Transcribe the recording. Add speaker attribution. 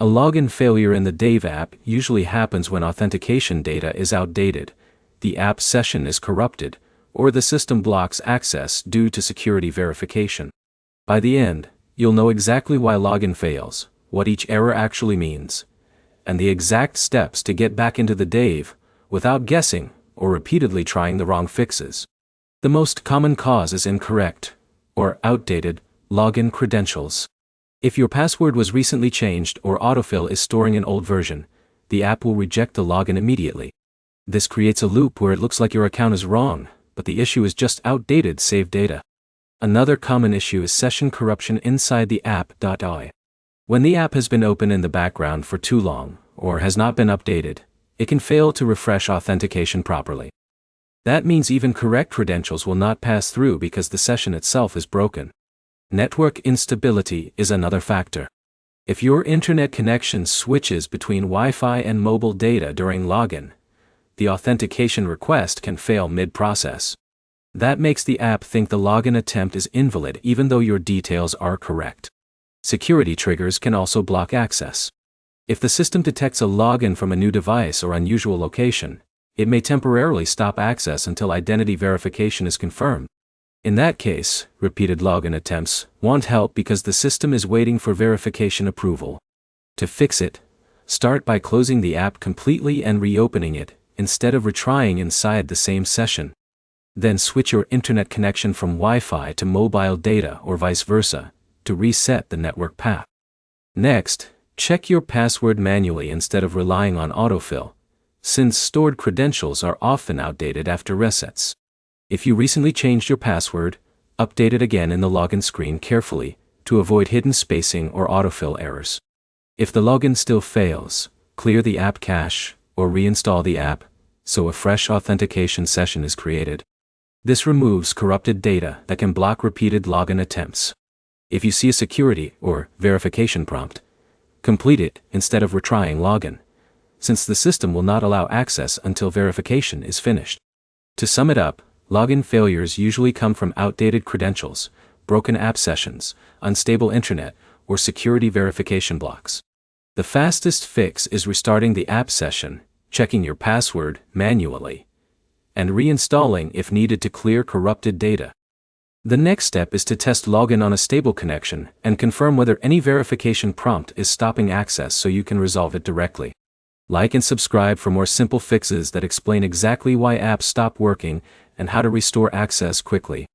Speaker 1: A login failure in the Dave app usually happens when authentication data is outdated, the app session is corrupted, or the system blocks access due to security verification. By the end, you'll know exactly why login fails, what each error actually means, and the exact steps to get back into the Dave without guessing or repeatedly trying the wrong fixes. The most common cause is incorrect or outdated login credentials. If your password was recently changed or autofill is storing an old version, the app will reject the login immediately. This creates a loop where it looks like your account is wrong, but the issue is just outdated saved data. Another common issue is session corruption inside the app.io. When the app has been open in the background for too long, or has not been updated, it can fail to refresh authentication properly. That means even correct credentials will not pass through because the session itself is broken. Network instability is another factor. If your internet connection switches between Wi-Fi and mobile data during login, the authentication request can fail mid-process. That makes the app think the login attempt is invalid even though your details are correct. Security triggers can also block access. If the system detects a login from a new device or unusual location, it may temporarily stop access until identity verification is confirmed. In that case, repeated login attempts won't help because the system is waiting for verification approval. To fix it, start by closing the app completely and reopening it, instead of retrying inside the same session. Then switch your internet connection from Wi-Fi to mobile data or vice versa, to reset the network path. Next, check your password manually instead of relying on autofill, since stored credentials are often outdated after resets. If you recently changed your password, update it again in the login screen carefully to avoid hidden spacing or autofill errors. If the login still fails, clear the app cache or reinstall the app so a fresh authentication session is created. This removes corrupted data that can block repeated login attempts. If you see a security or verification prompt, complete it instead of retrying login, since the system will not allow access until verification is finished. To sum it up, login failures usually come from outdated credentials, broken app sessions, unstable internet, or security verification blocks. The fastest fix is restarting the app session, checking your password manually, and reinstalling if needed to clear corrupted data. The next step is to test login on a stable connection and confirm whether any verification prompt is stopping access so you can resolve it directly. Like and subscribe for more simple fixes that explain exactly why apps stop working and how to restore access quickly.